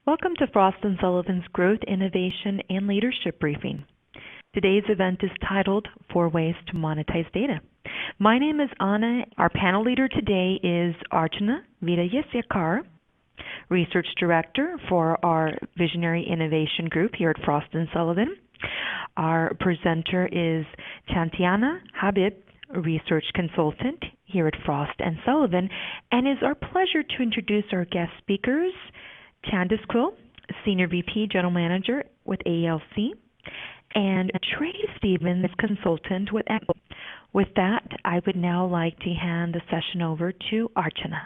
Welcome to Frost & Sullivan's Growth, Innovation, and Leadership Briefing. Today's event is titled 4 Ways to Monetize Data. My name is Anna. Our panel leader today is Archana Vidyasekar, Research Director for our Visionary Innovation Group here at Frost & Sullivan. Our presenter is Tantiana Habib, Research Consultant here at Frost & Sullivan, and it's our pleasure to introduce our guest speakers, Candace Quill, Senior VP General Manager with AELC, and Trey Stevens, Consultant with ECHO. With that, I would now like to hand the session over to Archana.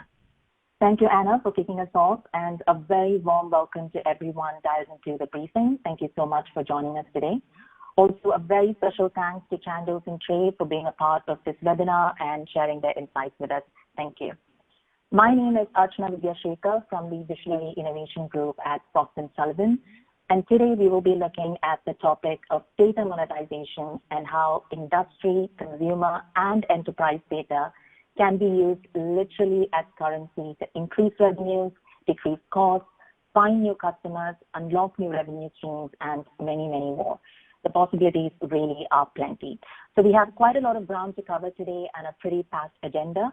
Thank you, Anna, for kicking us off, and a very warm welcome to everyone dialed into the briefing. Thank you so much for joining us today. Also, a very special thanks to Candace and Trey for being a part of this webinar and sharing their insights with us. Thank you. My name is Archana Vidyasekar from the Visionary Innovation Group at Frost & Sullivan, and today we will be looking at the topic of data monetization and how industry, consumer, and enterprise data can be used literally as currency to increase revenues, decrease costs, find new customers, unlock new revenue streams, and many, many more. The possibilities really are plenty. So we have quite a lot of ground to cover today and a pretty packed agenda.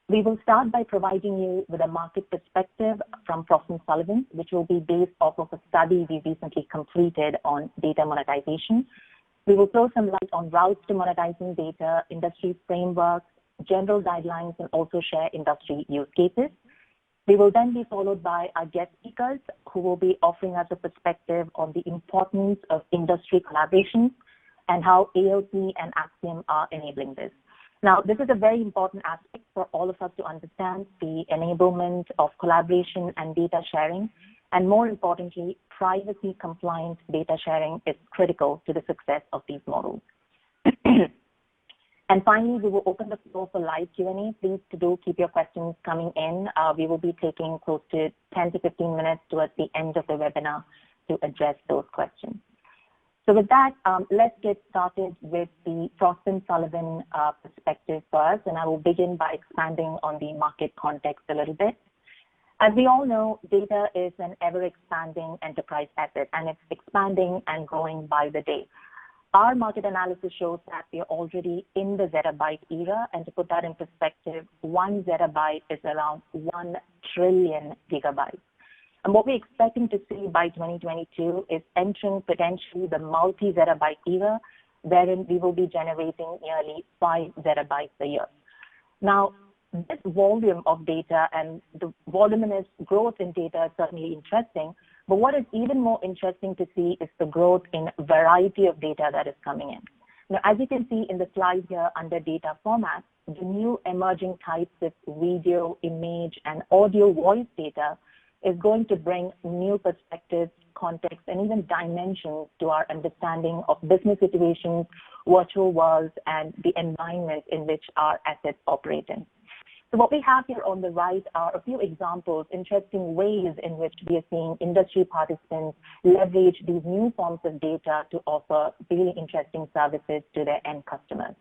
We will start by providing you with a market perspective from Frost & Sullivan, which will be based off of a study we recently completed on data monetization. We will throw some light on routes to monetizing data, industry frameworks, general guidelines, and also share industry use cases. We will then be followed by our guest speakers who will be offering us a perspective on the importance of industry collaboration and how AELC and Axiom are enabling this. Now, this is a very important aspect for all of us to understand the enablement of collaboration and data sharing, and more importantly, privacy-compliant data sharing is critical to the success of these models. And finally, we will open the floor for live Q&A. Please do keep your questions coming in. We will be taking close to 10 to 15 minutes towards the end of the webinar to address those questions. So with that, let's get started with the Frost & Sullivan perspective first, and I will begin by expanding on the market context a little bit. As we all know, data is an ever-expanding enterprise asset, and it's expanding and growing by the day. Our market analysis shows that we are already in the zettabyte era, and to put that in perspective, 1 zettabyte is around 1 trillion gigabytes. And what we're expecting to see by 2022 is entering potentially the multi-zettabyte era, wherein we will be generating nearly 5 zettabytes a year. Now, this volume of data and the voluminous growth in data is certainly interesting, but what is even more interesting to see is the growth in variety of data that is coming in. Now, as you can see in the slide here under data formats, the new emerging types of video, image, and audio voice data is going to bring new perspectives, context, and even dimensions to our understanding of business situations, virtual worlds, and the environment in which our assets operate in. So what we have here on the right are a few examples, interesting ways in which we are seeing industry participants leverage these new forms of data to offer really interesting services to their end customers.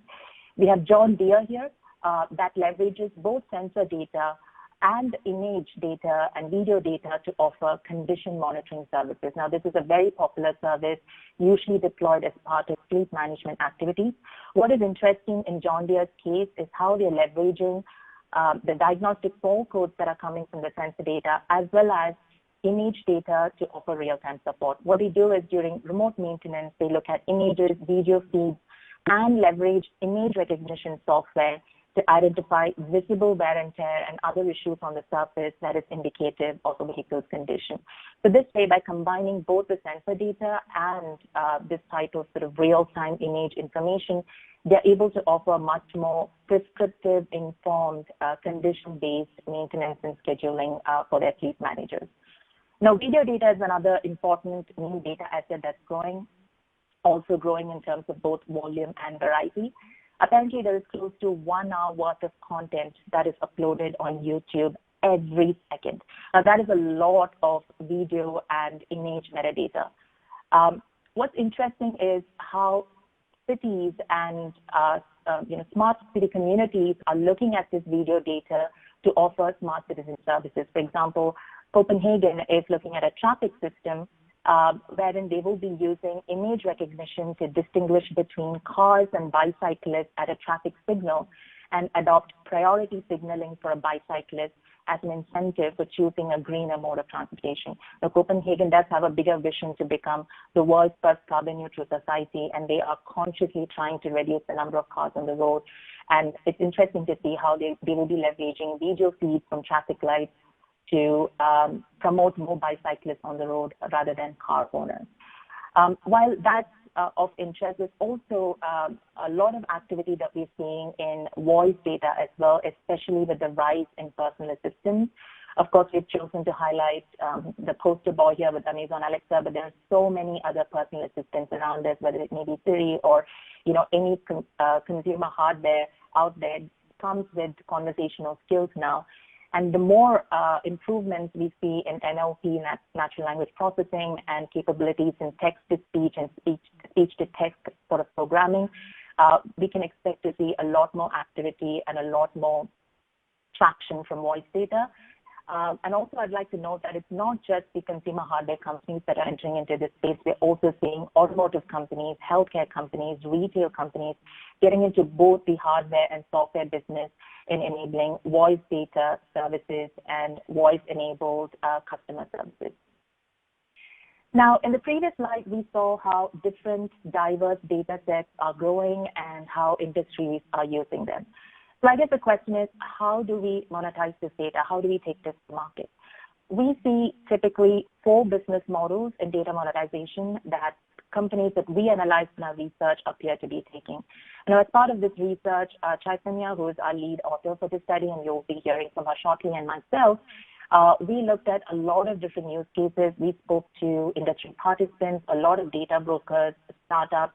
We have John Deere here that leverages both sensor data and image data and video data to offer condition monitoring services. Now, this is a very popular service, usually deployed as part of fleet management activities. What is interesting in John Deere's case is how they're leveraging the diagnostic fault codes that are coming from the sensor data, as well as image data to offer real-time support. What they do is during remote maintenance, they look at images, video feeds, and leverage image recognition software to identify visible wear and tear and other issues on the surface that is indicative of a vehicle's condition. So this way, by combining both the sensor data and this type of sort of real-time image information, they're able to offer much more prescriptive, informed, condition-based maintenance and scheduling for their fleet managers. Now, video data is another important new data asset that's growing, also growing in terms of both volume and variety. Apparently, there is close to 1 hour worth of content that is uploaded on YouTube every second. Now, that is a lot of video and image metadata. What's interesting is how cities and smart city communities are looking at this video data to offer smart citizen services. For example, Copenhagen is looking at a traffic system wherein they will be using image recognition to distinguish between cars and bicyclists at a traffic signal and adopt priority signaling for a bicyclist as an incentive for choosing a greener mode of transportation. Now, Copenhagen does have a bigger vision to become the world's first carbon neutral society, and they are consciously trying to reduce the number of cars on the road. And it's interesting to see how they will be leveraging video feeds from traffic lights to promote more bicyclists on the road rather than car owners. While that's of interest, there's also a lot of activity that we're seeing in voice data as well, especially with the rise in personal assistants. Of course, we've chosen to highlight the poster boy here with Amazon Alexa, but there are so many other personal assistants around us, whether it may be Siri or any consumer hardware out there comes with conversational skills now. And the more improvements we see in NLP, natural language processing, and capabilities in text-to-speech and speech-to-text sort of programming, we can expect to see a lot more activity and a lot more traction from voice data. And also, I'd like to note that it's not just the consumer hardware companies that are entering into this space. We're also seeing automotive companies, healthcare companies, retail companies getting into both the hardware and software business in enabling voice data services and voice-enabled customer services. Now, in the previous slide, we saw how different diverse data sets are growing and how industries are using them. So I guess the question is, how do we monetize this data? How do we take this to market? We see typically 4 business models in data monetization that companies that we analyzed in our research appear to be taking. Now, as part of this research, Chaitanya, who is our lead author for this study, and you'll be hearing from her shortly, and myself, we looked at a lot of different use cases. We spoke to industry participants, a lot of data brokers, startups,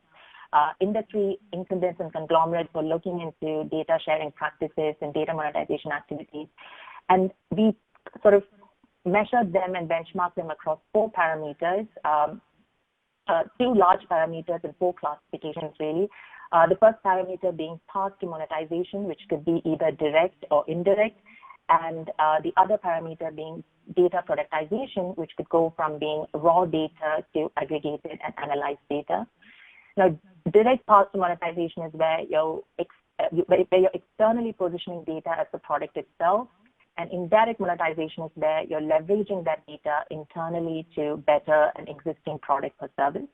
industry incumbents and conglomerates were looking into data sharing practices and data monetization activities. And we sort of measured them and benchmarked them across 4 parameters, 2 large parameters and 4 classifications really. The first parameter being path to monetization, which could be either direct or indirect, and the other parameter being data productization, which could go from being raw data to aggregated and analyzed data. Now, direct path to monetization is where you're externally positioning data as the product itself, and indirect monetization is where you're leveraging that data internally to better an existing product or service.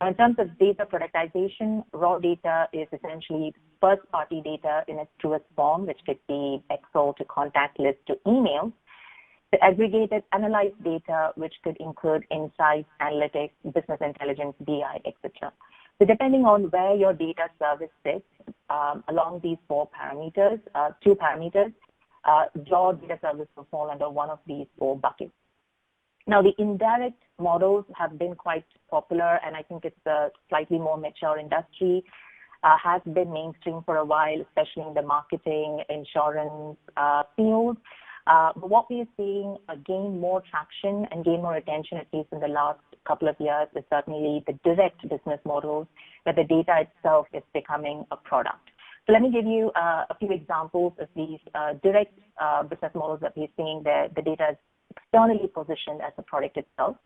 Now, in terms of data productization, raw data is essentially first-party data in its truest form, which could be Excel to contact list to email. The aggregated analyzed data, which could include insights, analytics, business intelligence, BI, etc. So depending on where your data service sits along these 4 parameters, 2 parameters, your data service will fall under one of these 4 buckets. Now, the indirect models have been quite popular, and I think it's a slightly more mature industry, has been mainstream for a while, especially in the marketing, insurance field. But what we're seeing gain more traction and gain more attention, at least in the last couple of years, is certainly the direct business models, where the data itself is becoming a product. So let me give you a few examples of these direct business models that we're seeing there. The data is externally positioned as a product itself.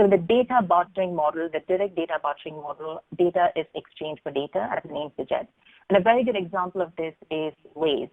So the data bartering model, the direct data bartering model, data is exchanged for data, as the name suggests. And a very good example of this is Waze,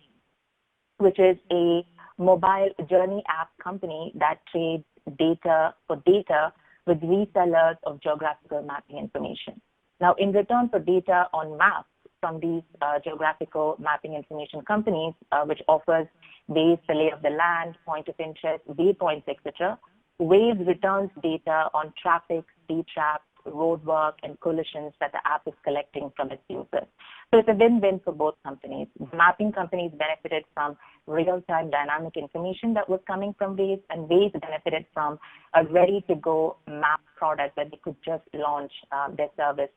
which is a mobile journey app company that trades data for data with resellers of geographical mapping information. Now, in return for data on maps from these geographical mapping information companies, which offers Waze, the lay of the land, point of interest, waypoints, etc., Waze returns data on traffic, speed traps, roadwork, and collisions that the app is collecting from its users. So it's a win-win for both companies. Mapping companies benefited from real-time dynamic information that was coming from Waze, and Waze benefited from a ready-to-go map product that they could just launch their service,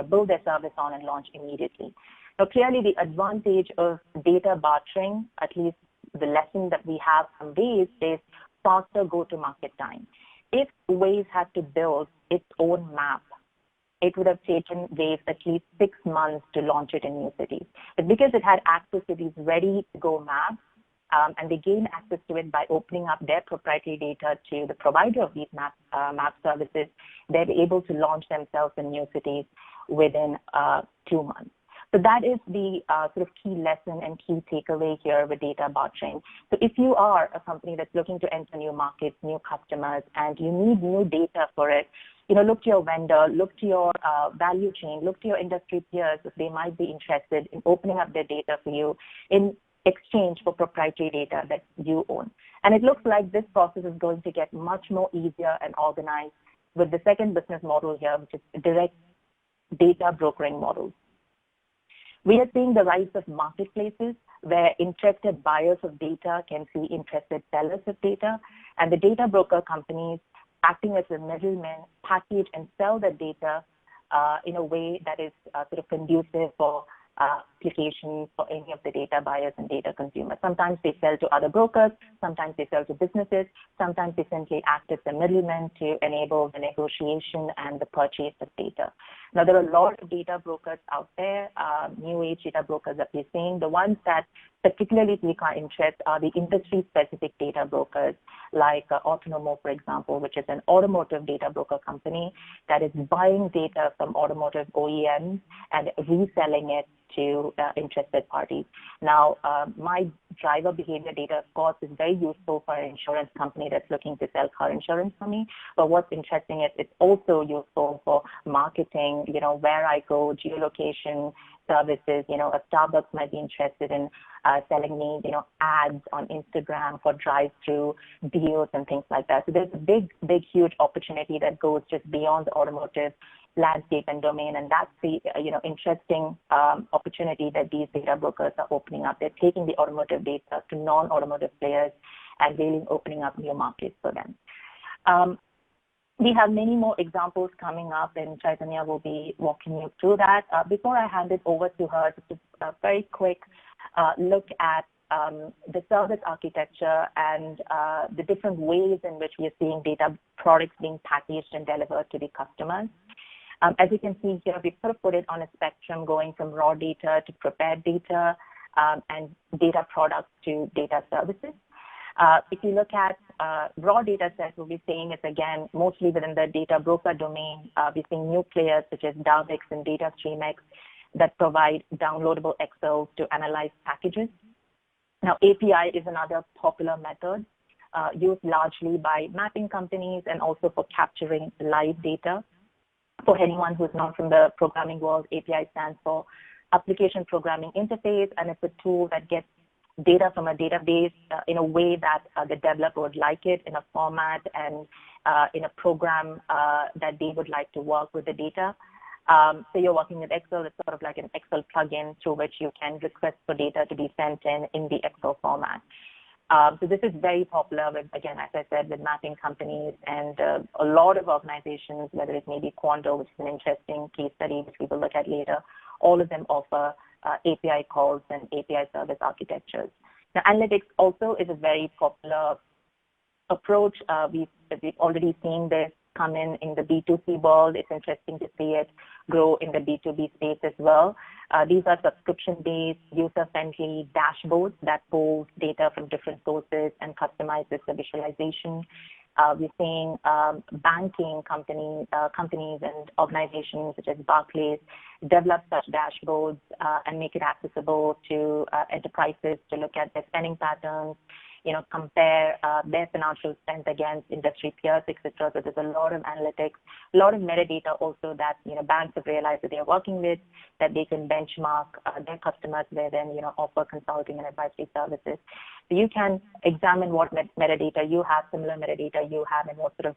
build their service on and launch immediately. Now, clearly, the advantage of data bartering, at least the lesson that we have from Waze, is faster go-to-market time. If Waze had to build its own map, it would have taken Waze at least 6 months to launch it in new cities. But because it had access to these ready-to-go maps, and they gain access to it by opening up their proprietary data to the provider of these map services. They're able to launch themselves in new cities within 2 months. So that is the sort of key lesson and key takeaway here with data bartering. So if you are a company that's looking to enter new markets, new customers, and you need new data for it, look to your vendor, look to your value chain, look to your industry peers if they might be interested in opening up their data for you in exchange for proprietary data that you own. And it looks like this process is going to get much more easier and organized with the second business model here, which is direct data brokering models. We are seeing the rise of marketplaces where interested buyers of data can see interested sellers of data, and the data broker companies acting as a middleman package and sell the data in a way that is sort of conducive for applications for any of the data buyers and data consumers. Sometimes they sell to other brokers, sometimes they sell to businesses, sometimes they simply act as a middleman to enable the negotiation and the purchase of data. Now, there are a lot of data brokers out there, new age data brokers that we're seeing. The ones that particularly pique our interest are the industry-specific data brokers, like Autonomo, for example, which is an automotive data broker company that is buying data from automotive OEMs and reselling it to interested parties. Now, my driver behavior data, of course, is very useful for an insurance company that's looking to sell car insurance for me. But what's interesting is it's also useful for marketing, where I go, geolocation services. A Starbucks might be interested in selling me, ads on Instagram for drive-through deals and things like that. So there's a big, huge opportunity that goes just beyond the automotive landscape and domain, and that's the interesting opportunity that these data brokers are opening up. They're taking the automotive data to non-automotive players and really opening up new markets for them. We have many more examples coming up, and Chaitanya will be walking you through that. Before I hand it over to her, just a very quick look at the service architecture and the different ways in which we are seeing data products being packaged and delivered to the customers. As you can see here, we've sort of put it on a spectrum going from raw data to prepared data and data products to data services. If you look at raw data sets, what we're seeing is, again, mostly within the data broker domain. We're seeing new players such as Darvix and DataStreamX that provide downloadable Excel to analyze packages. Now, API is another popular method used largely by mapping companies and also for capturing live data. For anyone who's not from the programming world, API stands for Application Programming Interface, and it's a tool that gets data from a database in a way that the developer would like it, in a format and in a program that they would like to work with the data. So you're working with Excel, it's sort of like an Excel plugin through which you can request for data to be sent in the Excel format. So this is very popular with, again, as I said, with mapping companies and a lot of organizations, whether it may be Quanto, which is an interesting case study, which we will look at later. All of them offer API calls and API service architectures. Now, analytics also is a very popular approach. We've already seen this come in the B2C world. It's interesting to see it grow in the B2B space as well. These are subscription-based, user-friendly dashboards that pull data from different sources and customizes the visualization. We're seeing banking companies and organizations such as Barclays develop such dashboards and make it accessible to enterprises to look at their spending patterns, compare their financial strength against industry peers, etc. So there's a lot of analytics, a lot of metadata also that, banks have realized that they're working with, that they can benchmark their customers with and, offer consulting and advisory services. So you can examine what metadata you have, similar metadata you have, and what sort of,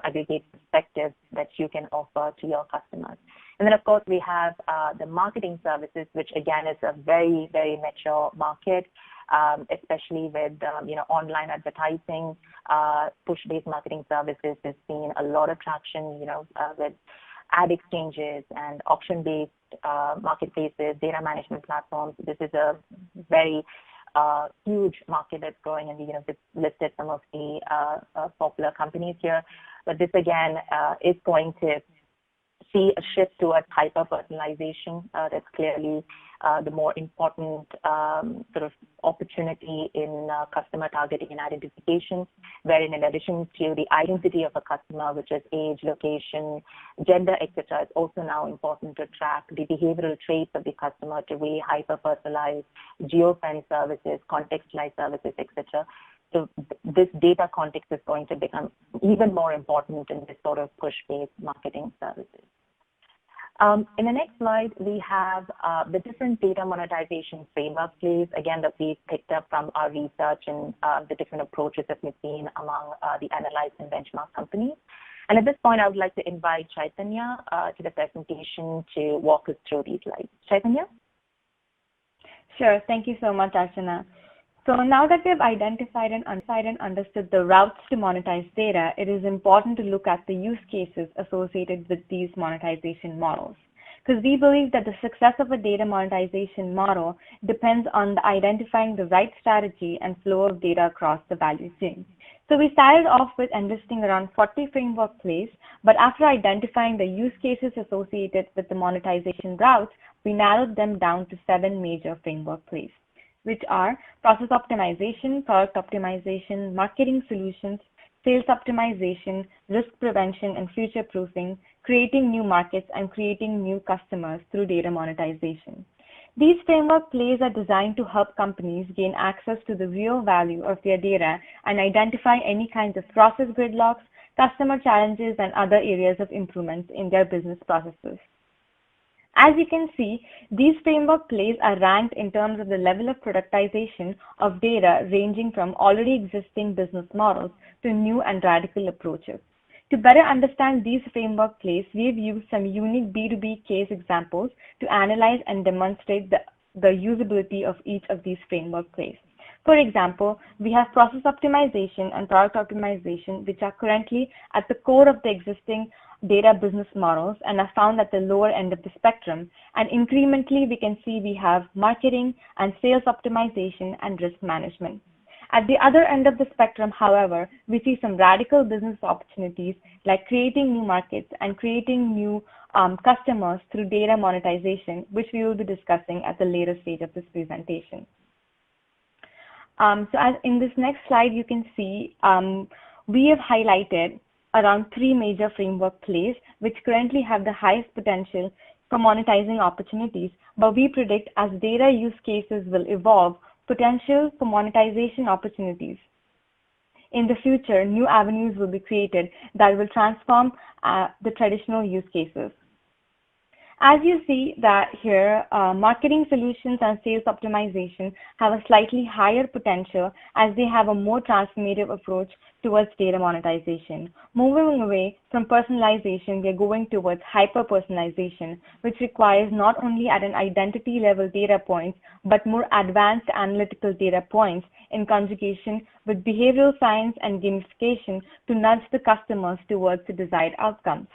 aggregate perspectives that you can offer to your customers. And then, of course, we have the marketing services, which, again, is a very, very mature market. Especially with online advertising, push-based marketing services has seen a lot of traction, with ad exchanges and auction-based marketplaces, data management platforms. This is a very huge market that's growing, and we've listed some of the popular companies here. But this, again, is going to see a shift towards hyper-personalization. That's clearly the more important sort of opportunity in customer targeting and identification, wherein in addition to the identity of a customer, which is age, location, gender, etc., it's also now important to track the behavioral traits of the customer to really hyper-personalize geofence services, contextualized services, etc. So this data context is going to become even more important in this sort of push-based marketing services. In the next slide, we have the different data monetization framework plays, again, that we picked up from our research and the different approaches that we've seen among the analyzed and benchmark companies. And at this point, I would like to invite Chaitanya to the presentation to walk us through these slides. Chaitanya? Sure. Thank you so much, Archana. So now that we have identified and understood the routes to monetize data, it is important to look at the use cases associated with these monetization models. Because we believe that the success of a data monetization model depends on identifying the right strategy and flow of data across the value chain. So we started off with enlisting around 40 framework plays, but after identifying the use cases associated with the monetization routes, we narrowed them down to 7 major framework plays, which are process optimization, product optimization, marketing solutions, sales optimization, risk prevention and future proofing, creating new markets, and creating new customers through data monetization. These framework plays are designed to help companies gain access to the real value of their data and identify any kinds of process gridlocks, customer challenges, and other areas of improvements in their business processes. As you can see, these framework plays are ranked in terms of the level of productization of data ranging from already existing business models to new and radical approaches. To better understand these framework plays, we've used some unique B2B case examples to analyze and demonstrate the usability of each of these framework plays. For example, we have process optimization and product optimization, which are currently at the core of the existing data business models and are found at the lower end of the spectrum. And incrementally, we can see we have marketing and sales optimization and risk management. At the other end of the spectrum, however, we see some radical business opportunities like creating new markets and creating new customers through data monetization, which we will be discussing at the later stage of this presentation. So as in this next slide, you can see we have highlighted around 3 major framework plays, which currently have the highest potential for monetizing opportunities, but we predict as data use cases will evolve, potential for monetization opportunities. In the future, new avenues will be created that will transform the traditional use cases. As you see that here, marketing solutions and sales optimization have a slightly higher potential as they have a more transformative approach towards data monetization. Moving away from personalization, we are going towards hyper-personalization, which requires not only at an identity level data points, but more advanced analytical data points in conjugation with behavioral science and gamification to nudge the customers towards the desired outcomes.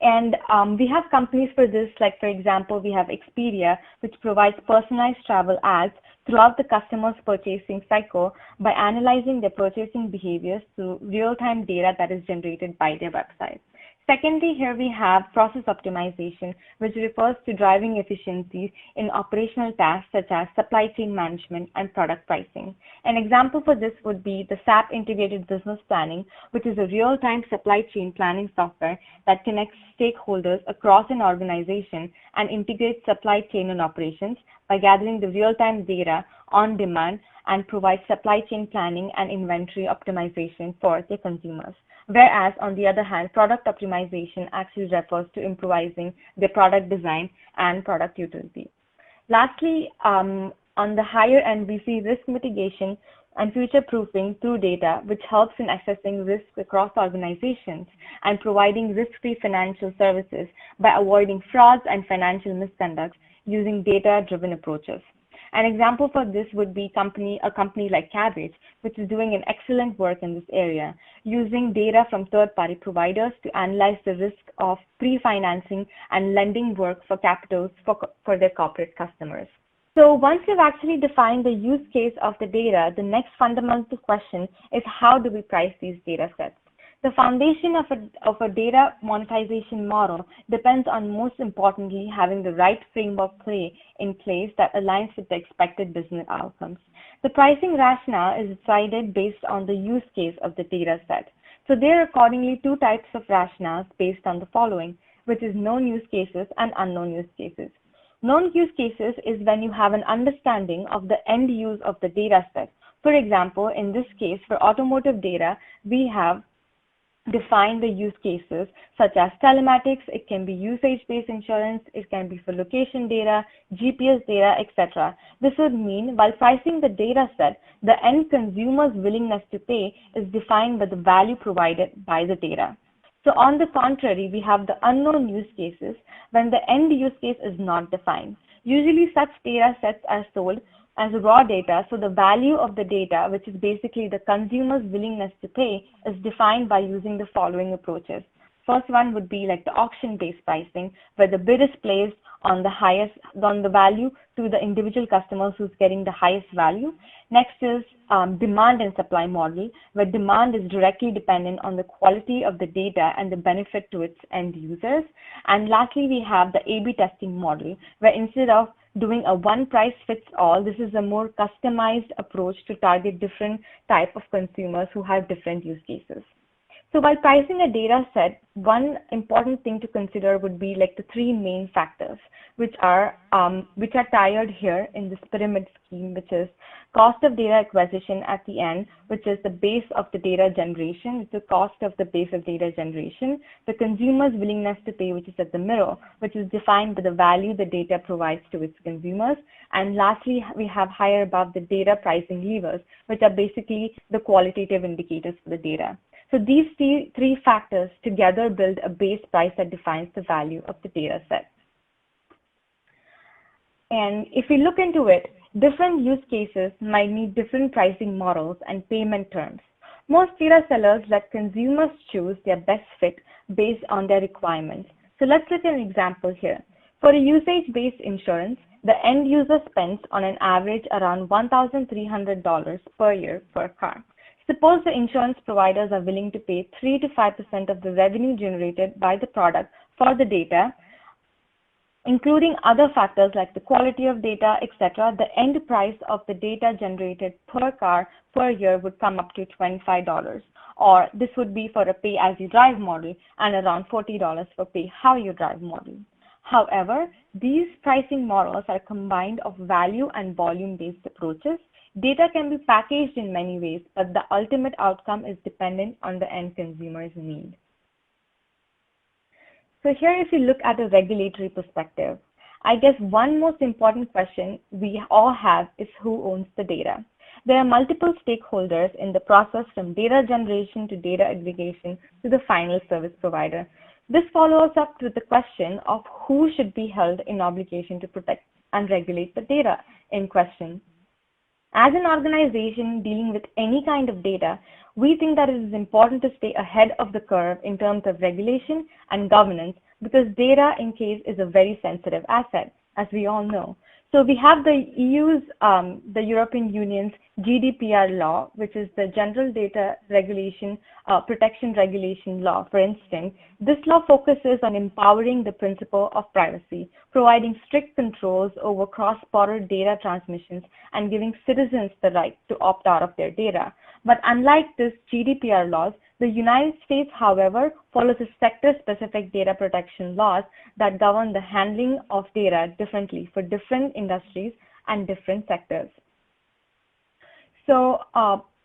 And we have companies for this, like for example, we have Expedia, which provides personalized travel ads throughout the customer's purchasing cycle by analyzing their purchasing behaviors through real-time data that is generated by their website. Secondly, here we have process optimization, which refers to driving efficiencies in operational tasks such as supply chain management and product pricing. An example for this would be the SAP Integrated Business Planning, which is a real-time supply chain planning software that connects stakeholders across an organization and integrates supply chain and operations by gathering the real-time data on demand and provides supply chain planning and inventory optimization for their consumers. Whereas, on the other hand, product optimization actually refers to improvising the product design and product utility. Lastly, on the higher end, we see risk mitigation and future proofing through data, which helps in assessing risks across organizations and providing risk-free financial services by avoiding frauds and financial misconduct using data-driven approaches. An example for this would be a company like Cabbage, which is doing an excellent work in this area, using data from third-party providers to analyze the risk of pre-financing and lending work for capitals for their corporate customers. So once you've actually defined the use case of the data, the next fundamental question is how do we price these data sets? The foundation of a data monetization model depends on, most importantly, having the right framework in place that aligns with the expected business outcomes. The pricing rationale is decided based on the use case of the data set. So there are accordingly two types of rationales based on the following, which is known use cases and unknown use cases. Known use cases is when you have an understanding of the end use of the data set. For example, in this case, for automotive data, we have defined the use cases such as telematics. It can be usage-based insurance, it can be for location data, GPS data, etc. This would mean while pricing the data set, the end consumer's willingness to pay is defined by the value provided by the data. So on the contrary, we have the unknown use cases when the end use case is not defined. Usually such data sets are sold as raw data, so the value of the data, which is basically the consumer's willingness to pay, is defined by using the following approaches. First one would be like the auction-based pricing, where the bid is placed on the value to the individual customers who's getting the highest value. Next is demand and supply model, where demand is directly dependent on the quality of the data and the benefit to its end users. And lastly, we have the A/B testing model, where instead of doing a one price fits all, this is a more customized approach to target different type of consumers who have different use cases. So while pricing a data set, one important thing to consider would be like the three main factors, which are tied here in this pyramid scheme, which is cost of data acquisition at the end, which is the base of the data generation. It's the cost of the base of data generation. The consumer's willingness to pay, which is at the middle, which is defined by the value the data provides to its consumers. And lastly, we have higher above the data pricing levers, which are basically the qualitative indicators for the data. So these three factors together build a base price that defines the value of the data set. And if we look into it, different use cases might need different pricing models and payment terms. Most data sellers let consumers choose their best fit based on their requirements. So let's look at an example here. For a usage-based insurance, the end user spends on an average around $1,300 per year per car. Suppose the insurance providers are willing to pay 3 to 5% of the revenue generated by the product for the data, including other factors like the quality of data, etc. The end price of the data generated per car per year would come up to $25, or this would be for a pay-as-you-drive model and around $40 for pay-how-you-drive model. However, these pricing models are combined of value and volume-based approaches. Data can be packaged in many ways, but the ultimate outcome is dependent on the end consumer's need. So here, if you look at a regulatory perspective, I guess one most important question we all have is who owns the data. There are multiple stakeholders in the process, from data generation to data aggregation to the final service provider. This follows up with the question of who should be held in obligation to protect and regulate the data in question. As an organization dealing with any kind of data, we think that it is important to stay ahead of the curve in terms of regulation and governance, because data in case is a very sensitive asset, as we all know. So we have the EU's, the European Union's GDPR law, which is the General Data Regulation, Protection Regulation Law, for instance. This law focuses on empowering the principle of privacy, providing strict controls over cross-border data transmissions, and giving citizens the right to opt out of their data. But unlike this GDPR laws, the United States, however, follows a sector-specific data protection laws that govern the handling of data differently for different industries and different sectors. So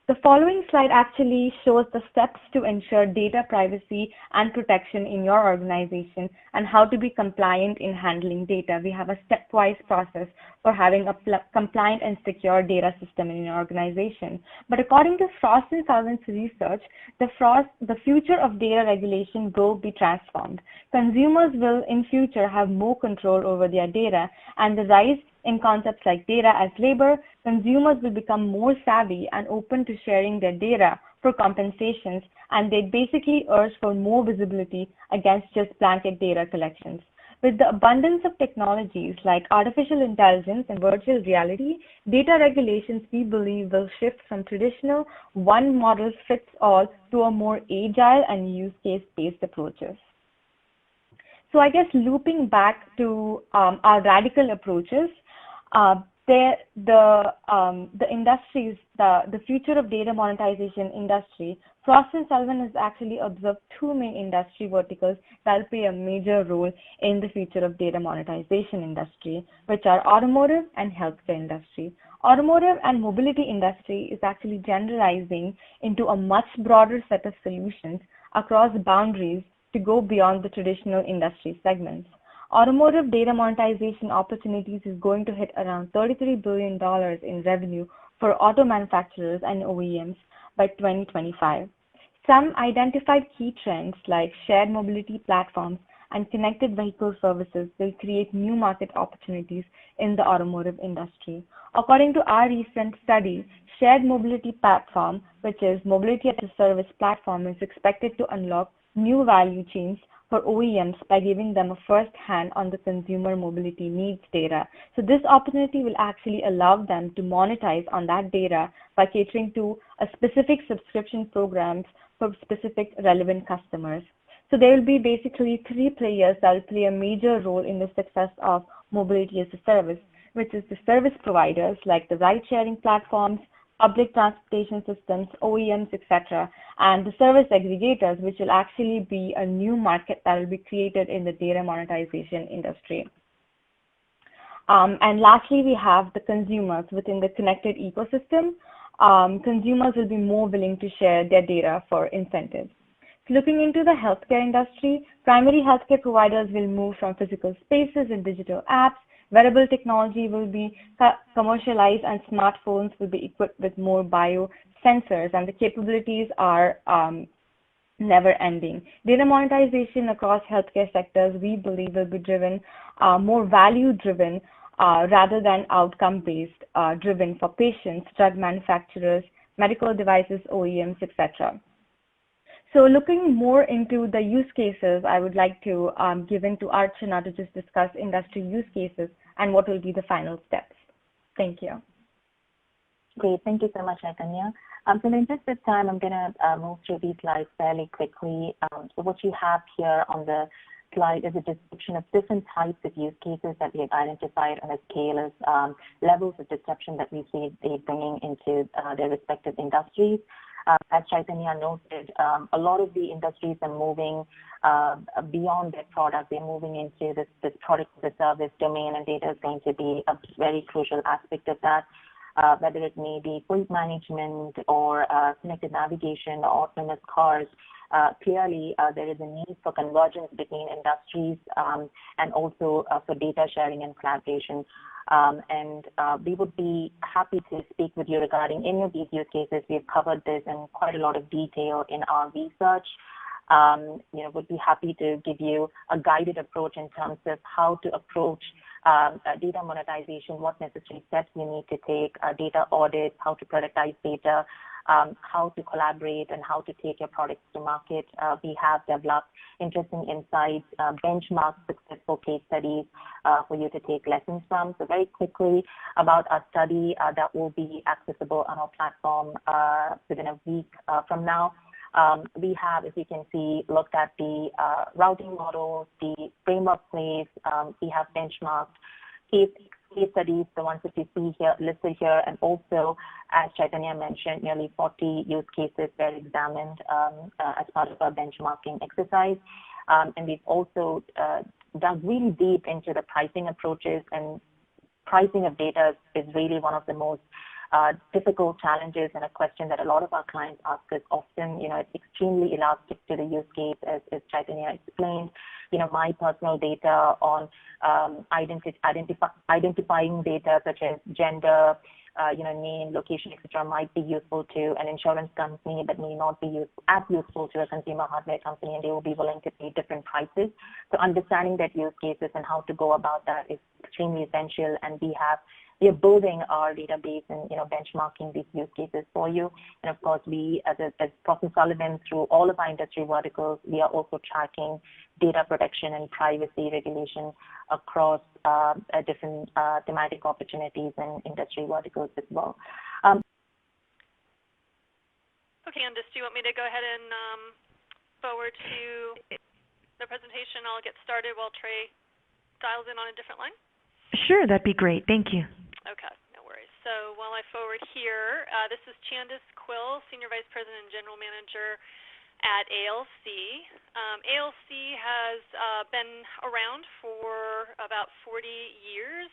the following slide actually shows the steps to ensure data privacy and protection in your organization and how to be compliant in handling data. We have a stepwise process for having a compliant and secure data system in your organization. But according to Frost & Sullivan's research, the future of data regulation will be transformed. Consumers will in future have more control over their data, and the rise in concepts like data as labor, consumers will become more savvy and open to sharing their data for compensations, and they basically urge for more visibility against just blanket data collections. With the abundance of technologies like artificial intelligence and virtual reality, data regulations, we believe, will shift from traditional one model fits all to a more agile and use case based approaches. So I guess looping back to our radical approaches, the industries, the future of data monetization industry, Frost and Sullivan has actually observed two main industry verticals that will play a major role in the future of data monetization industry, which are automotive and healthcare industry. Automotive and mobility industry is actually generalizing into a much broader set of solutions across boundaries to go beyond the traditional industry segments. Automotive data monetization opportunities is going to hit around $33 billion in revenue for auto manufacturers and OEMs by 2025. Some identified key trends like shared mobility platforms and connected vehicle services will create new market opportunities in the automotive industry. According to our recent study, shared mobility platform, which is mobility as a service platform, is expected to unlock new value chains for OEMs by giving them a first hand on the consumer mobility needs data. So this opportunity will actually allow them to monetize on that data by catering to a specific subscription programs for specific relevant customers. So there will be basically three players that will play a major role in the success of mobility as a service, which is the service providers like the ride-sharing platforms, public transportation systems, OEMs, etc., and the service aggregators, which will actually be a new market that will be created in the data monetization industry. And lastly, we have the consumers within the connected ecosystem. Consumers will be more willing to share their data for incentives. Looking into the healthcare industry, primary healthcare providers will move from physical spaces and digital apps. Wearable technology will be commercialized and smartphones will be equipped with more biosensors, and the capabilities are never ending. Data monetization across healthcare sectors, we believe, will be driven, more value driven rather than outcome based driven for patients, drug manufacturers, medical devices, OEMs, etc. So looking more into the use cases, I would like to give in to Archana to just discuss industry use cases and what will be the final steps. Thank you. Great. Thank you so much, Chaitanya. So in just this time, I'm going to move through these slides fairly quickly. So what you have here on the slide is a description of different types of use cases that we have identified on a scale of levels of disruption that we see they bringing into their respective industries. As Chaitanya noted, a lot of the industries are moving beyond their product. They're moving into this product as a service domain, and data is going to be a very crucial aspect of that, whether it may be fleet management or connected navigation or autonomous cars. Clearly, there is a need for convergence between industries and also for data sharing and collaboration. And we would be happy to speak with you regarding any of these use cases. We've covered this in quite a lot of detail in our research. Would be happy to give you a guided approach in terms of how to approach data monetization, what necessary steps you need to take, data audits, how to productize data, how to collaborate, and how to take your products to market. We have developed interesting insights, benchmarks, successful case studies for you to take lessons from. So very quickly about our study that will be accessible on our platform within a week from now. We have, as you can see, looked at the routing models, the framework plays. We have benchmarked case studies, the ones that you see here listed here, and also, as Chaitanya mentioned, nearly 40 use cases were examined as part of our benchmarking exercise. And we've also dug really deep into the pricing approaches, and pricing of data is really one of the most difficult challenges and a question that a lot of our clients ask us often. It's extremely elastic to the use case, as Chaitanya explained. My personal data on identifying data such as gender, name, location, etc., might be useful to an insurance company, but may not be as useful to a consumer hardware company, and they will be willing to pay different prices. So understanding that use cases and how to go about that is extremely essential, and we have we are building our database and benchmarking these use cases for you. And of course, we as Frost & Sullivan, through all of our industry verticals, we are also tracking data protection and privacy regulation across different thematic opportunities and industry verticals as well. Okay, Candice, do you want me to go ahead and forward to the presentation? I'll get started while Trey dials in on a different line. Sure, that'd be great. Thank you. Okay, no worries. So while I forward here, this is Candice Quill, Senior Vice President and General Manager at ALC. ALC has been around for about 40 years.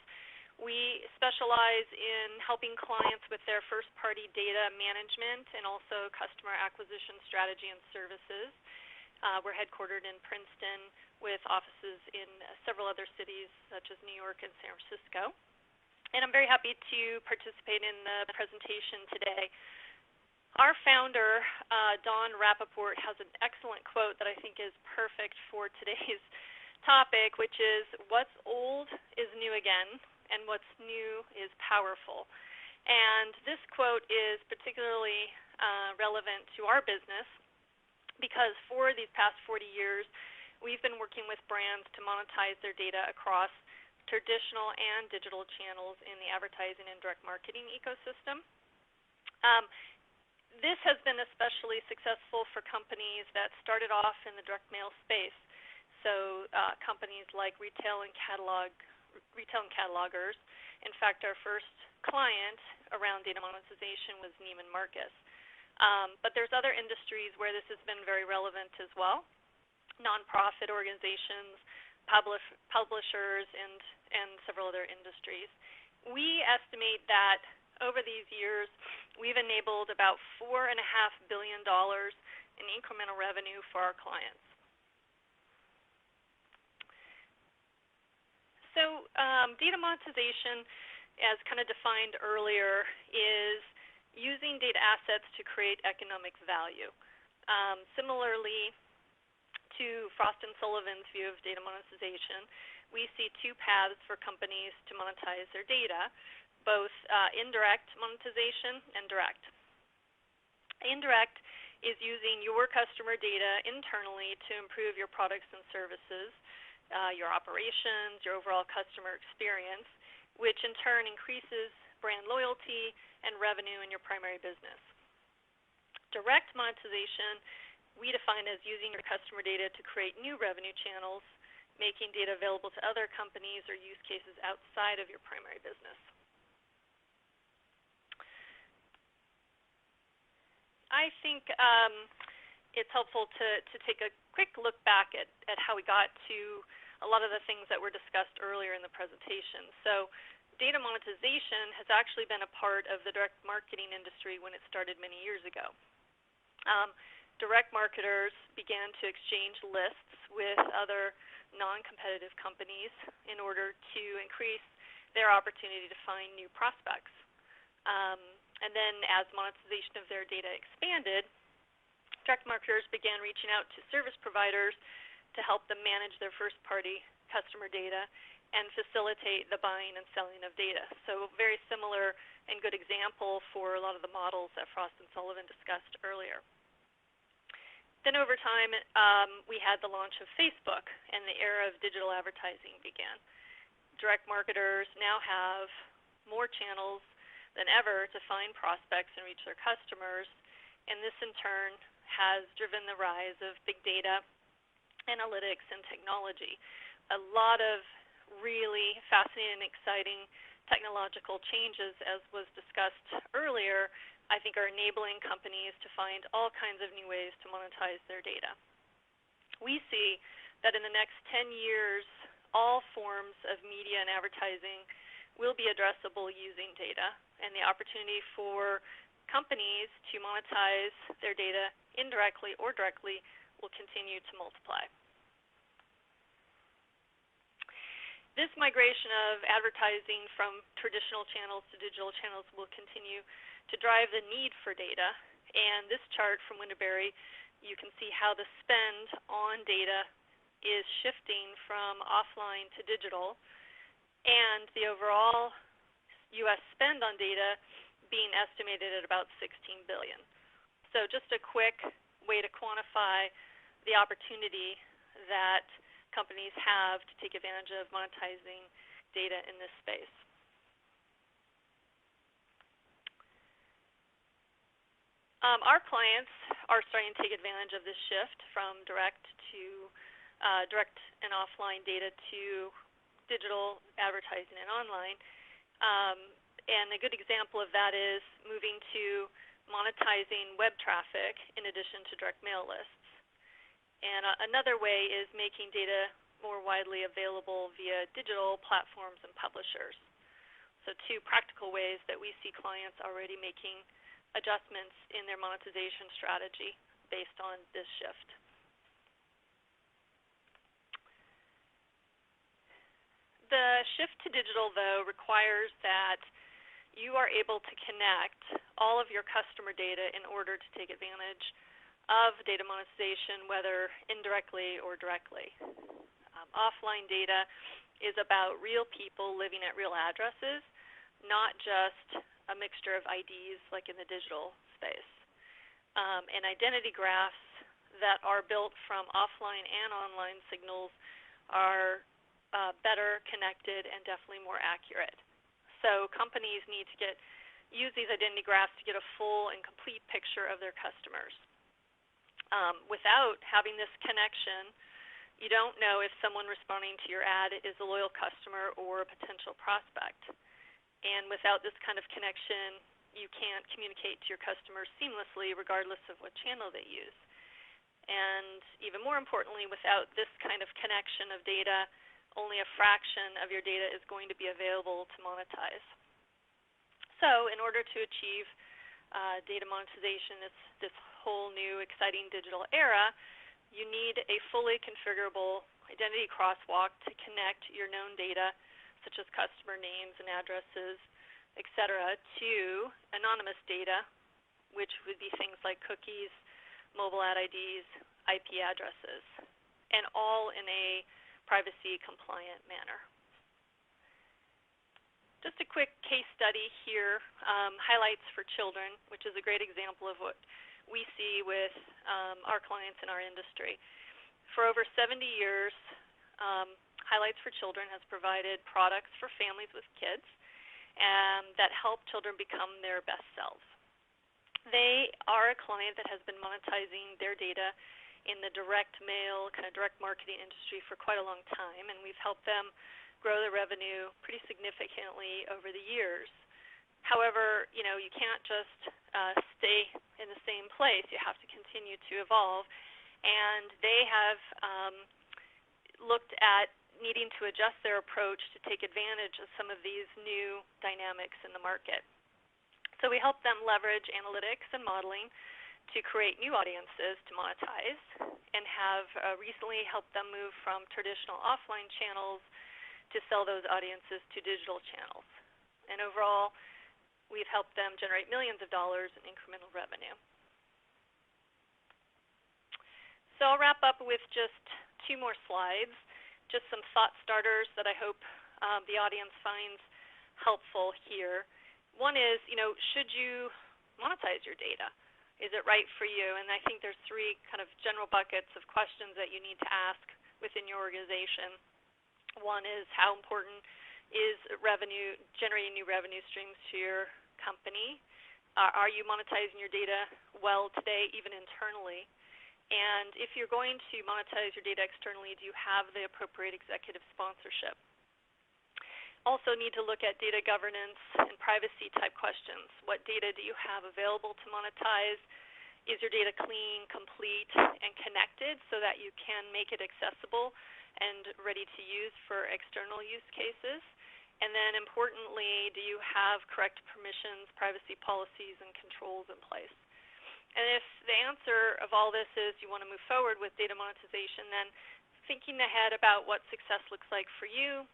We specialize in helping clients with their first-party data management and also customer acquisition strategy and services. We're headquartered in Princeton with offices in several other cities such as New York and San Francisco. And I'm very happy to participate in the presentation today. Our founder, Don Rappaport, has an excellent quote that I think is perfect for today's topic, which is, "What's old is new again, and what's new is powerful." And this quote is particularly relevant to our business because for these past 40 years, we've been working with brands to monetize their data across traditional and digital channels in the advertising and direct marketing ecosystem. This has been especially successful for companies that started off in the direct mail space. So companies like retail and catalogers. In fact, our first client around data monetization was Neiman Marcus. But there's other industries where this has been very relevant as well. Nonprofit organizations, publishers, and several other industries. We estimate that over these years, we've enabled about $4.5 billion in incremental revenue for our clients. So data monetization, as kind of defined earlier, is using data assets to create economic value. Similarly to Frost & Sullivan's view of data monetization, we see two paths for companies to monetize their data, both indirect monetization and direct. Indirect is using your customer data internally to improve your products and services, your operations, your overall customer experience, which in turn increases brand loyalty and revenue in your primary business. Direct monetization we define as using your customer data to create new revenue channels, making data available to other companies or use cases outside of your primary business. I think it's helpful to take a quick look back at how we got to a lot of the things that were discussed earlier in the presentation. So data monetization has actually been a part of the direct marketing industry when it started many years ago. Direct marketers began to exchange lists with other non-competitive companies in order to increase their opportunity to find new prospects. And then as monetization of their data expanded, direct marketers began reaching out to service providers to help them manage their first-party customer data and facilitate the buying and selling of data. So very similar and good example for a lot of the models that Frost & Sullivan discussed earlier. Then over time, we had the launch of Facebook, and the era of digital advertising began. Direct marketers now have more channels than ever to find prospects and reach their customers, and this in turn has driven the rise of big data, analytics, and technology. A lot of really fascinating and exciting technological changes, as was discussed earlier, I think are enabling companies to find all kinds of new ways to monetize their data. We see that in the next 10 years, all forms of media and advertising will be addressable using data, and the opportunity for companies to monetize their data indirectly or directly will continue to multiply. This migration of advertising from traditional channels to digital channels will continue to drive the need for data. And this chart from Winterberry, you can see how the spend on data is shifting from offline to digital, and the overall U.S. spend on data being estimated at about $16 billion. So just a quick way to quantify the opportunity that companies have to take advantage of monetizing data in this space. Our clients are starting to take advantage of this shift from direct and offline data to digital advertising and online. And a good example of that is moving to monetizing web traffic in addition to direct mail lists. And another way is making data more widely available via digital platforms and publishers. So two practical ways that we see clients already making adjustments in their monetization strategy based on this shift. The shift to digital, though, requires that you are able to connect all of your customer data in order to take advantage of data monetization, whether indirectly or directly. Offline data is about real people living at real addresses, not just a mixture of IDs like in the digital space. And identity graphs that are built from offline and online signals are better connected and definitely more accurate. So companies need to use these identity graphs to get a full and complete picture of their customers. Without having this connection, you don't know if someone responding to your ad is a loyal customer or a potential prospect. And without this kind of connection, you can't communicate to your customers seamlessly regardless of what channel they use. And even more importantly, without this kind of connection of data, only a fraction of your data is going to be available to monetize. So in order to achieve data monetization, this whole new exciting digital era, you need a fully configurable identity crosswalk to connect your known data, such as customer names and addresses, etc., to anonymous data, which would be things like cookies, mobile ad IDs, IP addresses, and all in a privacy-compliant manner. Just a quick case study here, highlights for children, which is a great example of what we see with our clients in our industry. For over 70 years, Highlights for Children has provided products for families with kids that help children become their best selves. They are a client that has been monetizing their data in the direct mail, kind of direct marketing industry for quite a long time, and we've helped them grow their revenue pretty significantly over the years. However, you can't just stay in the same place. You have to continue to evolve, and they have looked at needing to adjust their approach to take advantage of some of these new dynamics in the market. So we help them leverage analytics and modeling to create new audiences to monetize, and have recently helped them move from traditional offline channels to sell those audiences to digital channels. And overall, we've helped them generate millions of dollars in incremental revenue. So I'll wrap up with just 2 more slides, just some thought starters that I hope the audience finds helpful here. One is, should you monetize your data? Is it right for you? And I think there's 3 kind of general buckets of questions that you need to ask within your organization. One is, how important is generating new revenue streams to your company? Are you monetizing your data well today, even internally? And if you're going to monetize your data externally, do you have the appropriate executive sponsorship? Also need to look at data governance and privacy type questions. What data do you have available to monetize? Is your data clean, complete, and connected so that you can make it accessible and ready to use for external use cases? And then importantly, do you have correct permissions, privacy policies, and controls in place? And if the answer of all this is you want to move forward with data monetization, then thinking ahead about what success looks like for you,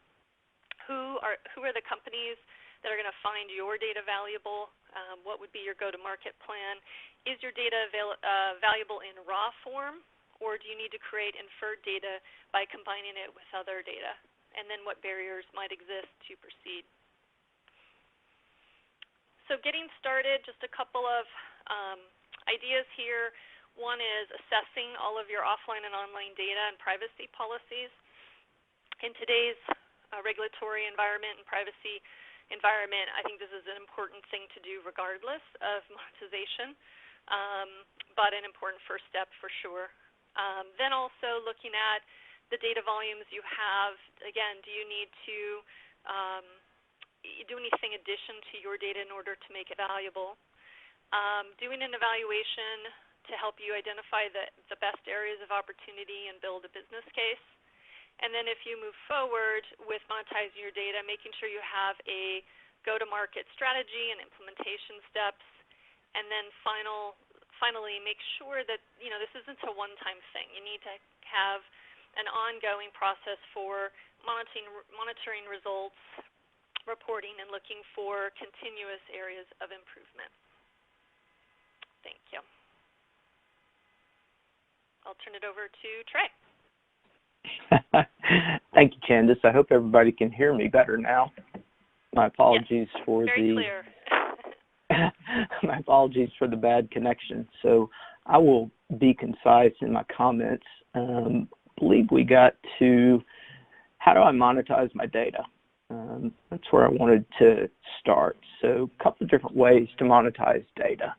who are the companies that are going to find your data valuable? What would be your go-to-market plan? Is your data valuable in raw form, or do you need to create inferred data by combining it with other data? And then what barriers might exist to proceed? So getting started, just a couple of ideas here. One is assessing all of your offline and online data and privacy policies. In today's regulatory environment and privacy environment, I think this is an important thing to do regardless of monetization, but an important first step for sure. Then also looking at the data volumes you have. Again, do you need to do anything addition to your data in order to make it valuable? Doing an evaluation to help you identify the best areas of opportunity and build a business case. And then if you move forward with monetizing your data, making sure you have a go-to-market strategy and implementation steps. And then finally, make sure that this isn't a one-time thing. You need to have an ongoing process for monitoring results, reporting, and looking for continuous areas of improvement. Thank you. I'll turn it over to Trey. Thank you, Candace. I hope everybody can hear me better now. My apologies for very clear. My apologies for the bad connection. So I will be concise in my comments. I believe we got to how do I monetize my data? That's where I wanted to start. So a couple of different ways to monetize data.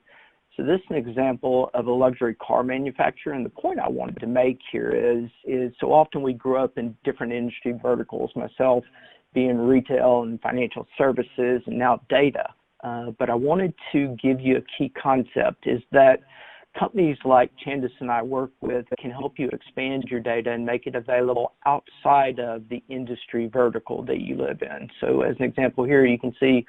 So this is an example of a luxury car manufacturer, and the point I wanted to make here is so often we grew up in different industry verticals, myself being retail and financial services and now data. But I wanted to give you a key concept is that companies like Candace and I work with can help you expand your data and make it available outside of the industry vertical that you live in. So as an example here, you can see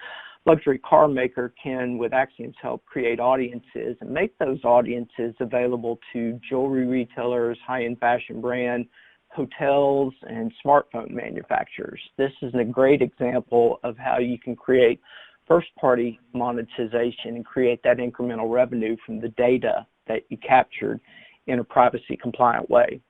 luxury car maker can, with Axiom's help, create audiences and make those audiences available to jewelry retailers, high-end fashion brand, hotels, and smartphone manufacturers. This is a great example of how you can create first-party monetization and create that incremental revenue from the data that you captured in a privacy-compliant way.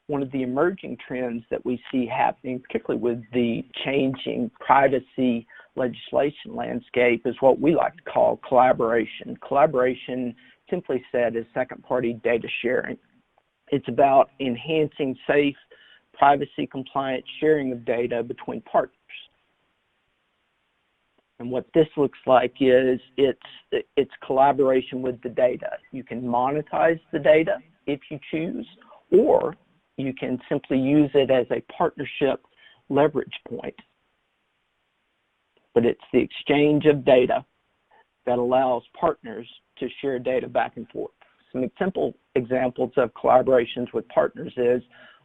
One of the emerging trends that we see happening, particularly with the changing privacy legislation landscape, is what we like to call collaboration. Collaboration, simply said, is second-party data sharing. It's about enhancing safe, privacy-compliant sharing of data between partners. And what this looks like is it's collaboration with the data. You can monetize the data if you choose, or you can simply use it as a partnership leverage point. But it's the exchange of data that allows partners to share data back and forth. Some simple examples of collaborations with partners is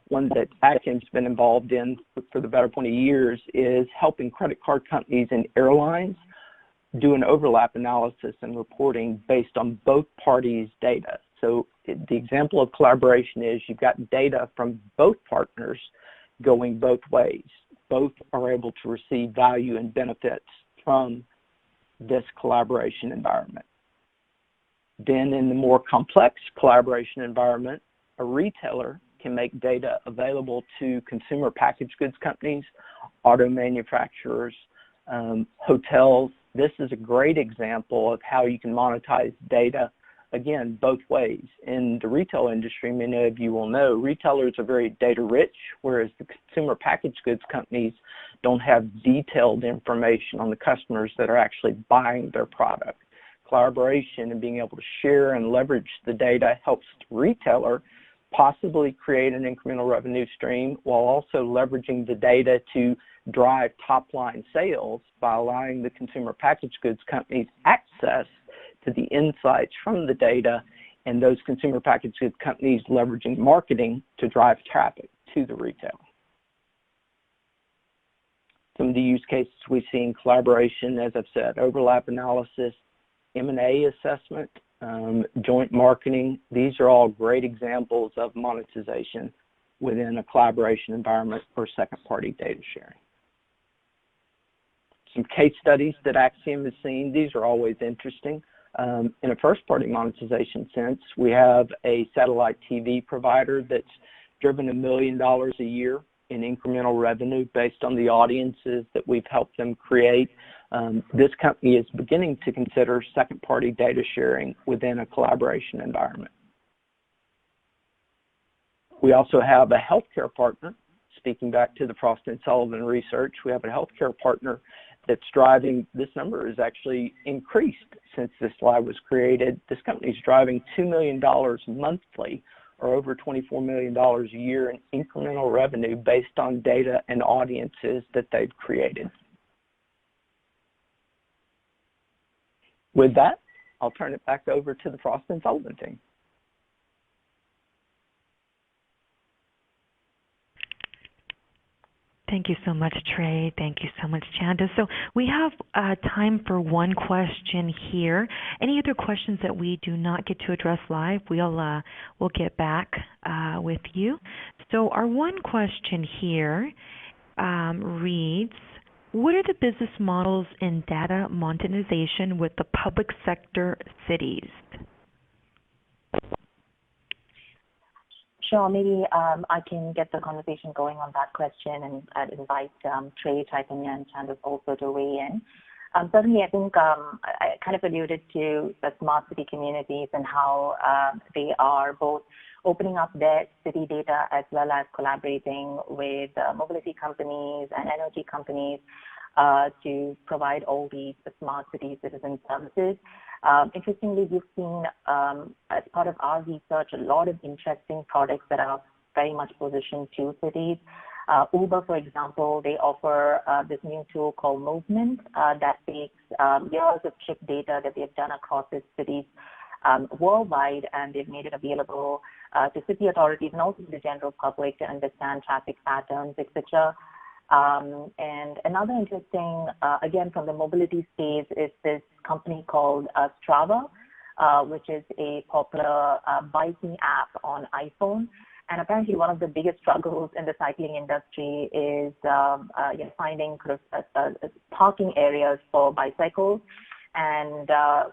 one that Atkins has been involved in for the better 20 years is helping credit card companies and airlines do an overlap analysis and reporting based on both parties' data. So the example of collaboration is you've got data from both partners going both ways. Both are able to receive value and benefits from this collaboration environment. Then in the more complex collaboration environment, a retailer can make data available to consumer packaged goods companies, auto manufacturers, hotels. This is a great example of how you can monetize data, again, both ways. In the retail industry, many of you will know, retailers are very data rich, whereas the consumer packaged goods companies don't have detailed information on the customers that are actually buying their product. Collaboration and being able to share and leverage the data helps the retailer possibly create an incremental revenue stream while also leveraging the data to drive top-line sales by allowing the consumer packaged goods companies access to the insights from the data, and those consumer packaged goods companies leveraging marketing to drive traffic to the retailer. Some of the use cases we see in collaboration, as I've said, overlap analysis, M&A assessment, joint marketing. These are all great examples of monetization within a collaboration environment or second-party data sharing. Some case studies that Axiom has seen, these are always interesting. In a first-party monetization sense, we have a satellite TV provider that's driven $1 million a year in incremental revenue based on the audiences that we've helped them create This company is beginning to consider second-party data sharing within a collaboration environment. We also have a healthcare partner. Speaking back to the Frost & Sullivan research, we have a healthcare partner that's driving, this number has actually increased since this slide was created. This company is driving $2 million monthly, or over $24 million a year in incremental revenue based on data and audiences that they've created. With that, I'll turn it back over to the Frost & Sullivan team. Thank you so much, Trey. Thank you so much, Chanda. So we have time for one question here. Any other questions that we do not get to address live, we'll get back with you. So our one question here reads, what are the business models in data monetization with the public sector cities? Sure, maybe I can get the conversation going on that question, and I'd invite Trey, Chaitanya, and Chandas also to weigh in. Certainly, I think I kind of alluded to the smart city communities and how they are both opening up their city data as well as collaborating with mobility companies and energy companies to provide all these smart city citizen services. Interestingly, we've seen, as part of our research, a lot of interesting products that are very much positioned to cities. Uber, for example, they offer this new tool called Movement that takes years of trip data that they've done across its cities worldwide, and they've made it available to city authorities and also to the general public to understand traffic patterns, etc. And another interesting, again, from the mobility space is this company called Strava, which is a popular biking app on iPhone. And apparently one of the biggest struggles in the cycling industry is finding parking areas for bicycles. And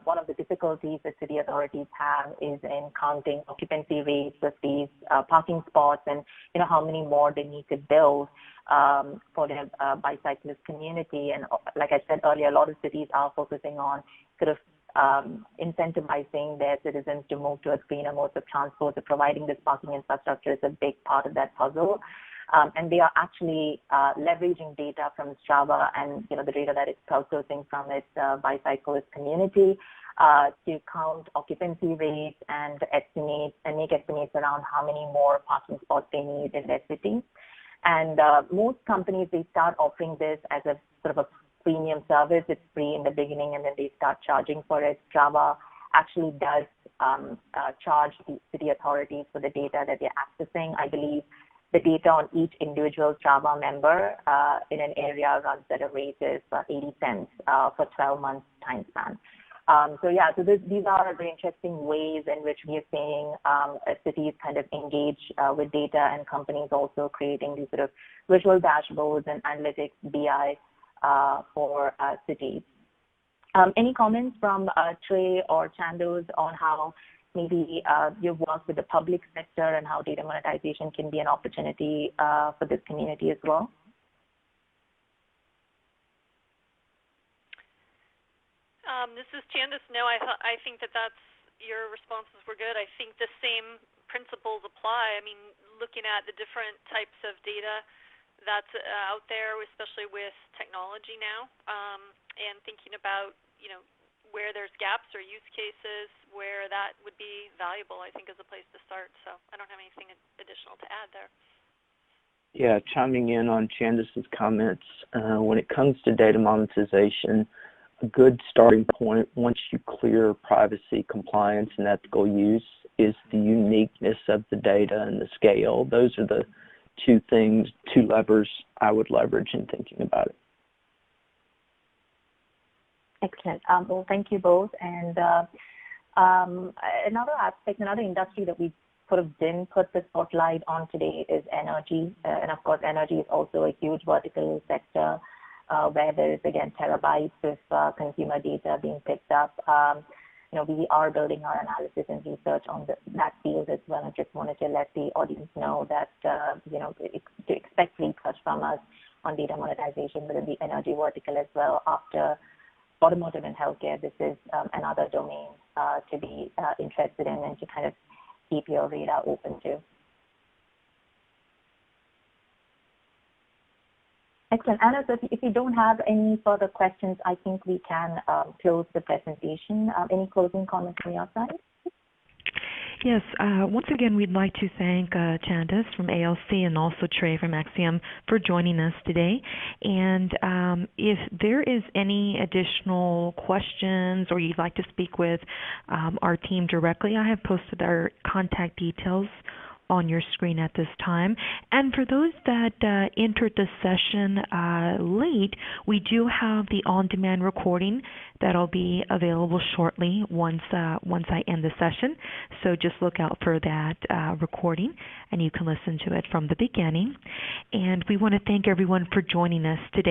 one of the difficulties that city authorities have is in counting occupancy rates of these parking spots, and how many more they need to build for their bicyclist community. And like I said earlier, a lot of cities are focusing on incentivizing their citizens to move towards greener modes of transport. So providing this parking infrastructure is a big part of that puzzle. And they are actually leveraging data from Strava and the data that it's crowdsourcing from its bicyclist community to count occupancy rates and make estimates around how many more parking spots they need in their city. And most companies, they start offering this as a sort of a premium service. It's free in the beginning, and then they start charging for it. Strava actually does charge the city authorities for the data that they're accessing. I believe the data on each individual Strava member in an area runs at a rate of 80 cents for 12 months time span. So these are very interesting ways in which we are seeing cities kind of engage with data, and companies also creating these sort of visual dashboards and analytics BI for cities. Any comments from Trey or Chandos on how maybe you've worked with the public sector and how data monetization can be an opportunity for this community as well? This is Candace. No, I think that's your responses were good. I think the same principles apply. I mean, looking at the different types of data that's out there, especially with technology now, and thinking about where there's gaps or use cases where that would be valuable, I think is a place to start. So I don't have anything additional to add there. Yeah, chiming in on Candace's comments, when it comes to data monetization, a good starting point once you clear privacy, compliance, and ethical use is the uniqueness of the data and the scale. Those are the two levers I would leverage in thinking about it. Excellent. Well, thank you both. And another industry that we sort of didn't put the spotlight on today is energy. And of course, energy is also a huge vertical sector where there is, again, terabytes of consumer data being picked up. We are building our analysis and research on that field as well. I just wanted to let the audience know that, to expect research from us on data monetization within the energy vertical as well. After automotive and healthcare, this is another domain to be interested in and to kind of keep your radar open to. Excellent. Anna, so if you don't have any further questions, I think we can close the presentation. Any closing comments from your side? Yes, once again, we'd like to thank Chandas from ALC and also Trey from Axiom for joining us today. And if there is any additional questions or you'd like to speak with our team directly, I have posted our contact details on your screen at this time. And for those that entered the session late, we do have the on-demand recording that'll be available shortly once I end the session. So just look out for that recording, and you can listen to it from the beginning. And we want to thank everyone for joining us today.